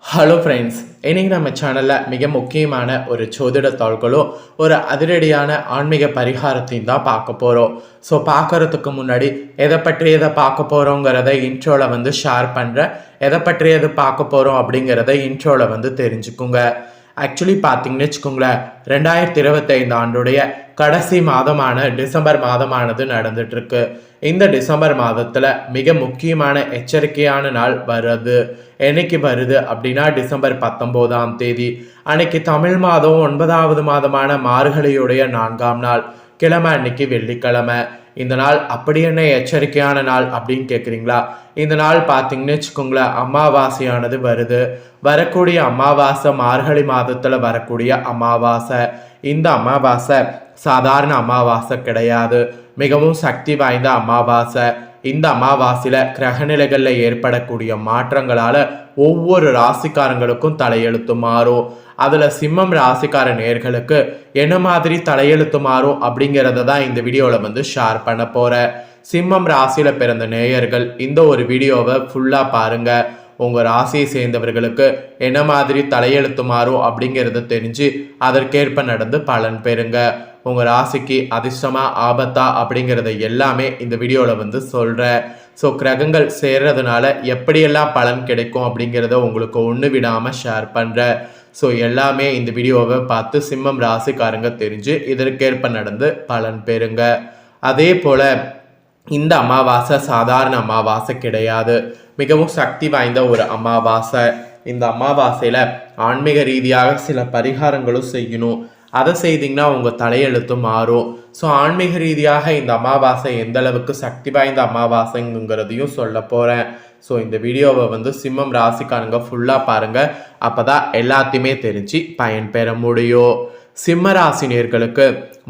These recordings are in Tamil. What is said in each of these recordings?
ஹலோ ஃப்ரெண்ட்ஸ், இன்னைக்கு நம்ம சேனலில் மிக முக்கியமான ஒரு ஜோதிட தாள்களும் ஒரு அதிரடியான ஆன்மீக பரிகாரத்தையும் தான் பார்க்க போகிறோம். ஸோ பார்க்கறதுக்கு முன்னாடி எதை பார்க்க போகிறோங்கிறத இன்ட்ரோவில் ஷேர் பண்ணுறேன். எதை பார்க்க போகிறோம் அப்படிங்கிறத இன்ட்ரோவில் தெரிஞ்சுக்குங்க. ஆக்சுவலி பார்த்தீங்கன்னு வச்சுக்கோங்களேன், 2025 ஆண்டுடைய கடைசி மாதமான டிசம்பர் மாதமானது நடந்துட்டுருக்கு. இந்த டிசம்பர் மாதத்தில் மிக முக்கியமான எச்சரிக்கையான நாள் வருது. என்னைக்கு வருது அப்படின்னா டிசம்பர் 19ஆம் தேதி அன்னைக்கு தமிழ் மாதம் 9வது மாதமான மார்கழியுடைய 4ஆம் நாள் கிழமை, அன்னைக்கு வெள்ளிக்கிழமை. இந்த நாள் அப்படி என்ன எச்சரிக்கையான நாள் அப்படின்னு கேட்குறீங்களா? இந்த நாள் பார்த்தீங்கன்னு வச்சுக்கோங்களேன், அமாவாசையானது வருது. வரக்கூடிய அமாவாசை மார்கழி மாதத்தில் வரக்கூடிய அமாவாசை. இந்த அமாவாசை சாதாரண அமாவாசை கிடையாது, மிகவும் சக்தி வாய்ந்த அமாவாசை. இந்த அமாவாசையில் கிரகநிலைகளில் ஏற்படக்கூடிய மாற்றங்களால் ஒவ்வொரு ராசிக்காரங்களுக்கும் தலையெழுத்து மாறும். அதில் சிம்மம் ராசிக்கார நேர்களுக்கு என்ன மாதிரி தலையெழுத்து மாறும் அப்படிங்கிறத தான் இந்த வீடியோவில் ஷேர் பண்ண போகிறேன். சிம்மம் ராசியில் பிறந்த நேயர்கள் இந்த ஒரு வீடியோவை ஃபுல்லாக பாருங்கள். உங்கள் ராசியை சேர்ந்தவர்களுக்கு என்ன மாதிரி தலையெழுத்து மாறும் அப்படிங்கிறத தெரிஞ்சு அதற்கேற்ப நடந்து பலன் பெறுங்க. உங்கள் ராசிக்கு அதிர்ஷ்டமா ஆபத்தா அப்படிங்கிறத எல்லாமே இந்த வீடியோவில் சொல்கிறேன். ஸோ கிரகங்கள் சேர்றதுனால எப்படியெல்லாம் பலன் கிடைக்கும் அப்படிங்கிறத உங்களுக்கு ஒன்று விடாமல் ஷேர் பண்ணுறேன். ஸோ எல்லாமே இந்த வீடியோவை பார்த்து சிம்மம் ராசிக்காரங்க தெரிஞ்சு இதற்கேற்ப நடந்து பலன் பெறுங்க. அதே போல் இந்த அமாவாசை சாதாரண அமாவாசை கிடையாது, மிகவும் சக்தி வாய்ந்த ஒரு அமாவாசை. இந்த அமாவாசையில் ஆன்மீக ரீதியாக சில பரிகாரங்களும் செய்யணும். அதை செய்தீங்கன்னா உங்கள் தலையெழுத்து மாறும். ஸோ ஆன்மீக ரீதியாக இந்த அமாவாசை எந்த அளவுக்கு சக்தி வாய்ந்த அமாவாசைங்கிறதையும் சொல்ல போகிறேன். ஸோ இந்த வீடியோவை சிம்மம் ராசிக்காரங்க ஃபுல்லாக பாருங்கள். அப்போ தான் எல்லாத்தையுமே தெரிஞ்சு பயன்பெற முடியும். சிம்ம ராசினியர்களுக்கு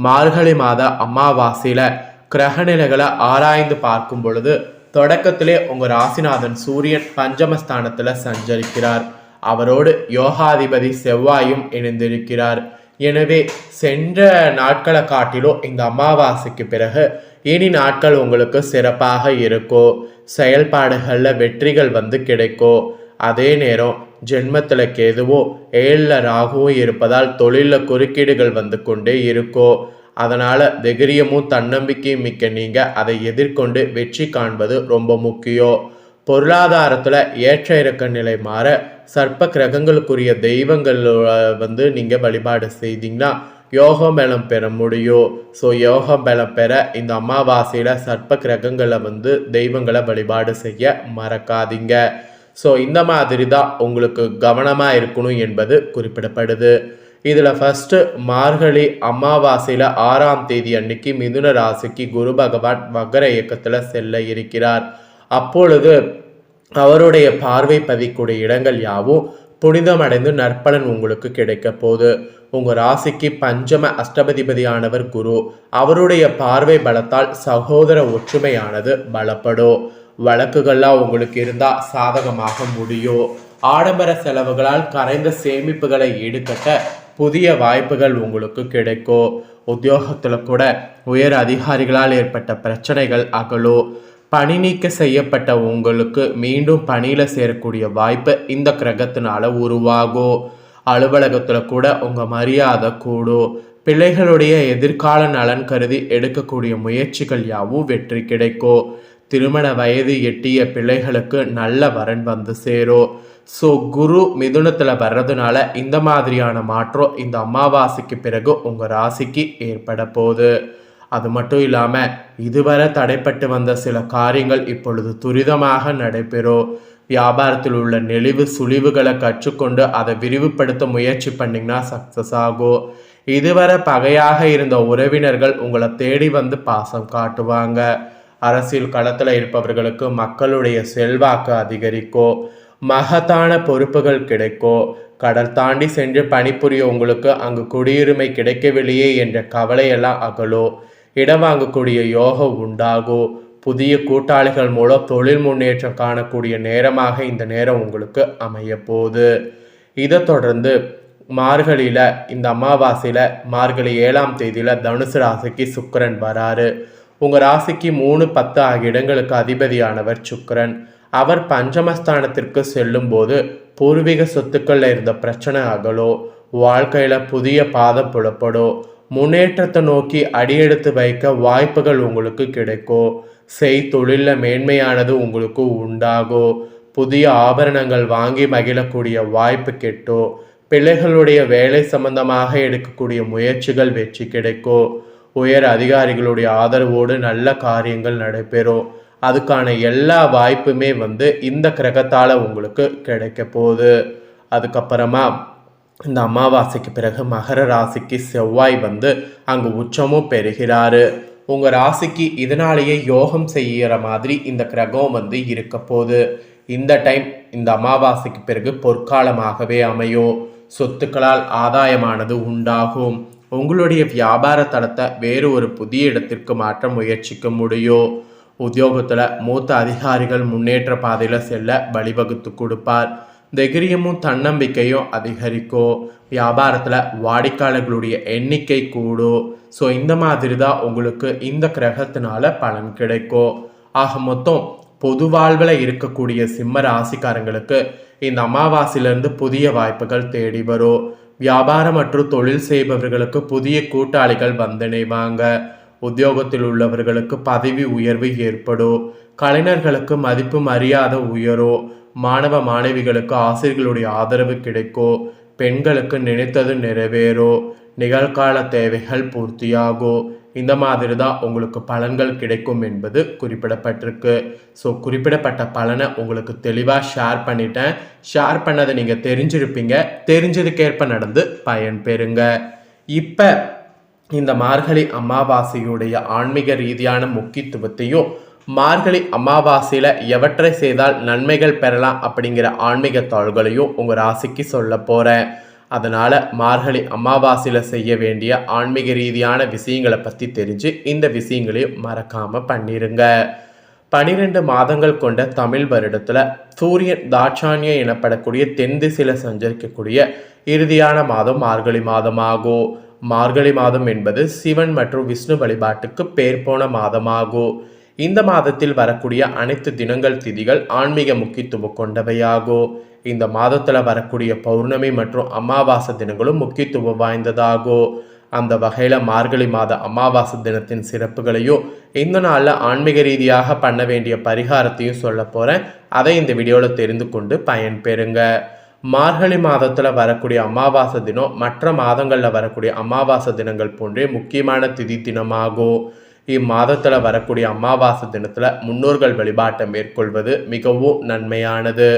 மார்கழி மாத அமாவாசையில் கிரகநிலைகளை ஆராய்ந்து பார்க்கும் பொழுது தொடக்கத்திலே உங்கள் ராசிநாதன் சூரியன் பஞ்சமஸ்தானத்தில் சஞ்சரிக்கிறார். அவரோடு யோகாதிபதி செவ்வாயும் இணைந்திருக்கிறார். எனவே சென்ற நாட்களை காட்டிலும் இந்த அமாவாசைக்கு பிறகு இனி நாட்கள் உங்களுக்கு சிறப்பாக இருக்கும். செயல்பாடுகளில் வெற்றிகள் கிடைக்கும். அதே நேரம் ஜென்மத்தில் கேதுவோ 7ல் ராகுவும் இருப்பதால் தொழிலில் குறுக்கீடுகள் கொண்டே இருக்கும். அதனால் தைரியமும் தன்னம்பிக்கையும் மிக்க நீங்கள் அதை எதிர்கொண்டு வெற்றி காண்பது ரொம்ப முக்கியம். பொருளாதாரத்தில் ஏற்ற இறக்க நிலை மாற சர்ப்ப கிரகங்களுக்குரிய தெய்வங்கள் நீங்கள் வழிபாடு செய்தீங்கன்னா யோக பலம் பெற முடியும். ஸோ யோக பலம் பெற இந்த அமாவாசையில் சர்ப்ப கிரகங்களை தெய்வங்களை வழிபாடு செய்ய மறக்காதீங்க. ஸோ இந்த மாதிரி தான் உங்களுக்கு கவனமாக இருக்கணும் என்பது குறிப்பிடப்படுது. இதில் ஃபஸ்ட்டு மார்கழி அமாவாசையில் 6ஆம் தேதி அன்னைக்கு மிதுன ராசிக்கு குரு பகவான் வக்ர இயக்கத்தில் செல்ல இருக்கிறார். அப்பொழுது அவருடைய பார்வை பதிக்கூடிய இடங்கள் யாவும் புனிதமடைந்து நற்பலன் உங்களுக்கு கிடைக்க போகுது. உங்கள் ராசிக்கு பஞ்சம அஷ்டபதிபதியானவர் குரு. அவருடைய பார்வை பலத்தால் சகோதர ஒற்றுமையானது பலப்படும். வழக்குகள்லாம் உங்களுக்கு இருந்தால் சாதகமாக முடியும். ஆடம்பர செலவுகளால் கரைந்த சேமிப்புகளை ஈடுகட்ட புதிய வாய்ப்புகள் உங்களுக்கு கிடைக்கும். உத்தியோகத்தில் கூட உயர் அதிகாரிகளால் ஏற்பட்ட பிரச்சனைகள் அகலும். பணி நீக்க செய்யப்பட்ட உங்களுக்கு மீண்டும் பணியில் சேரக்கூடிய வாய்ப்பு இந்த கிரகத்தினால உருவாகும். அலுவலகத்தில் கூட உங்கள் மரியாதை கூடும். பிள்ளைகளுடைய எதிர்கால நலன் கருதி எடுக்கக்கூடிய முயற்சிகள் யாவும் வெற்றி கிடைக்கும். திருமண வயது எட்டிய பிள்ளைகளுக்கு நல்ல வரன் சேரும். ஸோ குரு மிதுனத்தில் வர்றதுனால இந்த மாதிரியான மாற்றம் இந்த அமாவாசைக்கு பிறகு உங்கள் ராசிக்கு ஏற்பட போகுது. அது மட்டும் இல்லாமல் இதுவரை தடைப்பட்டு வந்த சில காரியங்கள் இப்பொழுது துரிதமாக நடைபெறும். வியாபாரத்தில் உள்ள நெளிவு சுழிவுகளை கற்றுக்கொண்டு அதை விரிவுபடுத்த முயற்சி பண்ணிங்கன்னா சக்ஸஸ் ஆகும். இதுவரை பகையாக இருந்த உறவினர்கள் உங்களை தேடி பாசம் காட்டுவாங்க. அரசியல் களத்தில் இருப்பவர்களுக்கு மக்களுடைய செல்வாக்கு அதிகரிக்கும். மகத்தான பொறுப்புகள் கிடைக்கும். கடல் தாண்டி சென்று பணிபுரிய உங்களுக்கு அங்கு குடியுரிமை கிடைக்கவில்லையே என்ற கவலையெல்லாம் அகலும். இடம் வாங்கக்கூடிய யோகம் உண்டாகும். புதிய கூட்டாளிகள் மூலம் தொழில் முன்னேற்றம் காணக்கூடிய நேரமாக இந்த நேரம் உங்களுக்கு அமைய போகுது. இதை தொடர்ந்து மார்கழியில் இந்த அமாவாசையில் மார்கழி 7ஆம் தேதியில் தனுசு ராசிக்கு சுக்கிரன் வராரு. உங்கள் ராசிக்கு 3, 10 ஆகிய இடங்களுக்கு அதிபதியானவர் சுக்கிரன். அவர் பஞ்சமஸ்தானத்திற்கு செல்லும்போது பூர்வீக சொத்துக்களில் இருந்த பிரச்சனை அகலோ, வாழ்க்கையில் புதிய பாதை புலப்படும், முன்னேற்றத்தை நோக்கி அடியெடுத்து வைக்க வாய்ப்புகள் உங்களுக்கு கிடைக்கும், தொழிலில் மேன்மையானது உங்களுக்கு உண்டாகும், புதிய ஆபரணங்கள் வாங்கி மகிழக்கூடிய வாய்ப்பு கெட்டோ, பிள்ளைகளுடைய வேலை சம்பந்தமாக எடுக்கக்கூடிய முயற்சிகள் வெற்றி கிடைக்கும், உயர் அதிகாரிகளுடைய ஆதரவோடு நல்ல காரியங்கள் நடைபெறும். அதுக்கான எல்லா வாய்ப்புமே இந்த கிரகத்தால் உங்களுக்கு கிடைக்க போகுது. அதுக்கப்புறமா இந்த அமாவாசைக்கு பிறகு மகர ராசிக்கு செவ்வாய் அங்கு உச்சமும் பெறுகிறாரு. உங்கள் ராசிக்கு இதனாலேயே யோகம் செய்கிற மாதிரி இந்த கிரகம் இருக்க போகுது. இந்த டைம் இந்த அமாவாசைக்கு பிறகு பொற்காலமாகவே அமையும். சொத்துக்களால் ஆதாயமானது உண்டாகும். உங்களுடைய வியாபார தளத்தை வேறு ஒரு புதிய இடத்திற்கு மாற்ற முயற்சிக்க முடியும். உத்தியோகத்தில் மூத்த அதிகாரிகள் முன்னேற்ற பாதையில் செல்ல வழிவகுத்து கொடுப்பார். தைரியமும் தன்னம்பிக்கையும் அதிகரிக்கும். வியாபாரத்தில் வாடிக்கையாளர்களுடைய எண்ணிக்கை கூடும். ஸோ இந்த மாதிரி தான் உங்களுக்கு இந்த கிரகத்தினால பலன் கிடைக்கும். ஆக மொத்தம் பொது வாழ்வில் இருக்கக்கூடிய சிம்ம ராசிக்காரங்களுக்கு இந்த அமாவாசையிலிருந்து புதிய வாய்ப்புகள் தேடி வரும். வியாபாரம் மற்றும் தொழில் செய்பவர்களுக்கு புதிய கூட்டாளிகள் வந்திணைவாங்க. உத்தியோகத்தில் உள்ளவர்களுக்கு பதவி உயர்வு ஏற்படும். கலைஞர்களுக்கு மதிப்பு மரியாதை உயரும். மாணவ மாணவிகளுக்கு ஆசிரியர்களுடைய ஆதரவு கிடைக்கும். பெண்களுக்கு நினைத்தது நிறைவேறும். நிகழ்கால தேவைகள் பூர்த்தியாகும். இந்த மாதிரி தான் உங்களுக்கு பலன்கள் கிடைக்கும் என்பது குறிப்பிடப்பட்டிருக்கு. ஸோ குறிப்பிடப்பட்ட பலனை உங்களுக்கு தெளிவாக ஷேர் பண்ணிட்டேன். ஷேர் பண்ணதை நீங்கள் தெரிஞ்சிருப்பீங்க. தெரிஞ்சதுக்கேற்ப நடந்து பயன் பெறுங்க. இப்போ இந்த மார்கழி அமாவாசையுடைய ஆன்மீக ரீதியான முக்கியத்துவத்தையும், மார்கழி அமாவாசையில் எவற்றை செய்தால் நன்மைகள் பெறலாம் அப்படிங்கிற ஆன்மீக தாள்களையும் உங்கள் ராசிக்கு சொல்ல போகிறேன். அதனால் மார்கழி அமாவாசையில் செய்ய வேண்டிய ஆன்மீக ரீதியான விஷயங்களை பற்றி தெரிஞ்சு இந்த விஷயங்களையும் மறக்காமல் பண்ணிடுங்க. 12 மாதங்கள் கொண்ட தமிழ் வருடத்தில் சூரியன் தாட்சாணியம் எனப்படக்கூடிய தென் திசையில் சஞ்சரிக்கக்கூடிய இறுதியான மாதம் மார்கழி மாதமாகும். மார்கழி மாதம் என்பது சிவன் மற்றும் விஷ்ணு வழிபாட்டுக்கு பேர் போன மாதமாகும். இந்த மாதத்தில் வரக்கூடிய அனைத்து தினங்கள் திதிகள் ஆன்மீக முக்கியத்துவம் கொண்டவையாகும். இந்த மாதத்தில் வரக்கூடிய பௌர்ணமி மற்றும் அமாவாசை தினங்களும் முக்கியத்துவம் வாய்ந்ததாகும். அந்த வகையில் மார்கழி மாத அமாவாசை தினத்தின் சிறப்புகளையும் இந்த நாளில் ஆன்மீக ரீதியாக பண்ண வேண்டிய பரிகாரத்தையும் சொல்ல போகிறேன். அதை இந்த வீடியோவில் தெரிந்து கொண்டு பயன்பெறுங்க. மார்கழி மாதத்தில் வரக்கூடிய அமாவாசை தினம் மற்ற மாதங்களில் வரக்கூடிய அமாவாசை தினங்கள் போன்றே முக்கியமான திதி தினமாகும். இம்மாதத்தில் வரக்கூடிய அமாவாசை தினத்தில் முன்னோர்கள் வழிபாட்டை மேற்கொள்வது மிகவும் நன்மையானது.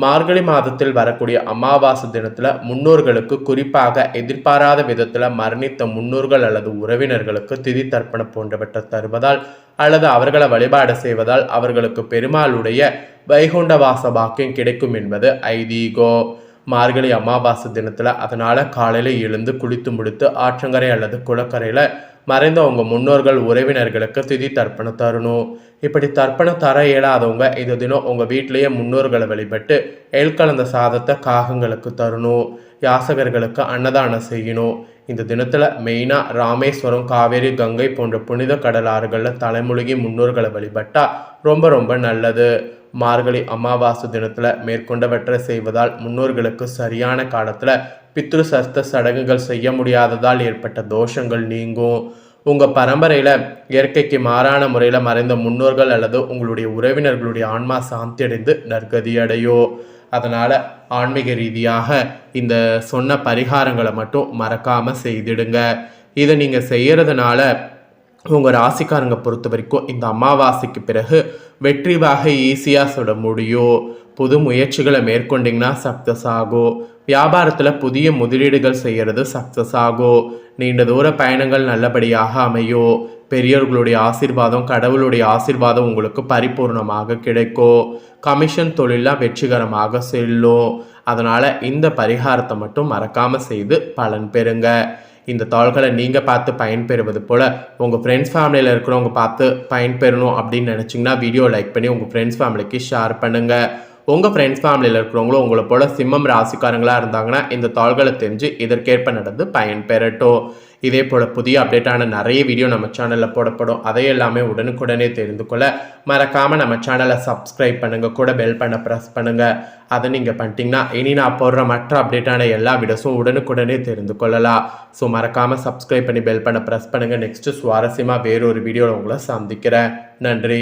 மார்கழி மாதத்தில் வரக்கூடிய அமாவாசை தினத்தில் முன்னோர்களுக்கு, குறிப்பாக எதிர்பாராத விதத்தில் மரணித்த முன்னோர்கள் அல்லது உறவினர்களுக்கு திதி தர்ப்பணம் போன்றவற்றை தருவதால் அல்லது அவர்களை வழிபாடு செய்வதால் அவர்களுக்கு பெருமாளுடைய வைகுண்ட வாச பாக்கியம் கிடைக்கும் என்பது ஐதீகம். மார்கழி அமாவாசை தினத்தில் அதனால் காலையில் எழுந்து குளித்து முடித்து ஆற்றங்கரை அல்லது குளக்கரையில் மறைந்த உங்க முன்னோர்கள் உறவினர்களுக்கு திதி தர்ப்பணம் தரணும். இப்படி தர்ப்பணம் தர இயலாதவங்க இது தினம் உங்கள் வீட்டிலேயே முன்னோர்களை வழிபட்டு எள் கலந்த சாதத்தை காகங்களுக்கு தரணும். யாசகர்களுக்கு அன்னதானம் செய்யணும். இந்த தினத்தில் மெயினாக ராமேஸ்வரம், காவேரி, கங்கை போன்ற புனித கடலாறுகளில் தலைமுழுகி முன்னோர்களை வழிபட்டால் ரொம்ப ரொம்ப நல்லது. மார்கழி அமாவாசை தினத்தில் மேற்கொண்டவற்றை செய்வதால் முன்னோர்களுக்கு சரியான காலத்தில் பித்ரு சஸ்த சடங்குகள் செய்ய முடியாததால் ஏற்பட்ட தோஷங்கள் நீங்கும். உங்கள் பரம்பரையில் இயற்கைக்கு மாறான முறையில் மறைந்த முன்னோர்கள் அல்லது உங்களுடைய உறவினர்களுடைய ஆன்மா சாந்தி அடைந்து நற்கதி அடையும். அதனால் ஆன்மீக ரீதியாக இந்த சொன்ன பரிகாரங்களை மட்டும் மறக்காமல் செய்திடுங்க. இதை நீங்கள் செய்கிறதுனால உங்கள் ராசிக்காரங்க பொறுத்த வரைக்கும் இந்த அமாவாசைக்கு பிறகு வெற்றிவாக ஈஸியாக சொல்ல முடியும். புது முயற்சிகளை மேற்கொண்டிங்கன்னா சக்ஸஸ் ஆகும். வியாபாரத்தில் புதிய முதலீடுகள் செய்கிறது சக்ஸஸ் ஆகும். நீண்ட தூர பயணங்கள் நல்லபடியாக அமையும். பெரியவர்களுடைய ஆசீர்வாதம், கடவுளுடைய ஆசீர்வாதம் உங்களுக்கு பரிபூர்ணமாக கிடைக்கும். கமிஷன் தொழிலாம் வெற்றிகரமாக செல்லும். அதனால் இந்த பரிகாரத்தை மட்டும் மறக்காமல் செய்து பலன் பெறுங்க. இந்த தாள்களை நீங்கள் பார்த்து பயன்பெறுவது போல் உங்கள் ஃப்ரெண்ட்ஸ் ஃபேமிலியில் இருக்கிறவங்க பார்த்து பயன்பெறணும் அப்படின்னு நினச்சிங்கன்னா வீடியோ லைக் பண்ணி உங்கள் ஃப்ரெண்ட்ஸ் ஃபேமிலிக்கு ஷேர் பண்ணுங்கள். உங்கள் ஃப்ரெண்ட்ஸ் ஃபேமிலியில் இருக்கிறவங்களும் உங்களை போல் சிம்மம் ராசிக்காரங்களாக இருந்தாங்கன்னா இந்த தாள்களை தெரிஞ்சு இதற்கேற்ப நடந்து பயன்பெறட்டும். இதே போல் புதிய அப்டேட்டான நிறைய வீடியோ நம்ம சேனலில் போடப்படும். அதை எல்லாமே உடனுக்குடனே தெரிந்து கொள்ள மறக்காமல் நம்ம சேனலை சப்ஸ்கிரைப் பண்ணுங்கள், கூட பெல் பண்ண ப்ரெஸ் பண்ணுங்கள். அதை நீங்கள் பண்ணிட்டீங்கன்னா இனி நான் போடுற மற்ற அப்டேட்டான எல்லா வீடியோஸும் உடனுக்குடனே தெரிந்து கொள்ளலாம். ஸோ மறக்காமல் சப்ஸ்கிரைப் பண்ணி பெல் பண்ண ப்ரெஸ் பண்ணுங்கள். நெக்ஸ்ட்டு சுவாரஸ்யமாக வேறொரு வீடியோவில் உங்களை சந்திக்கிறேன். நன்றி.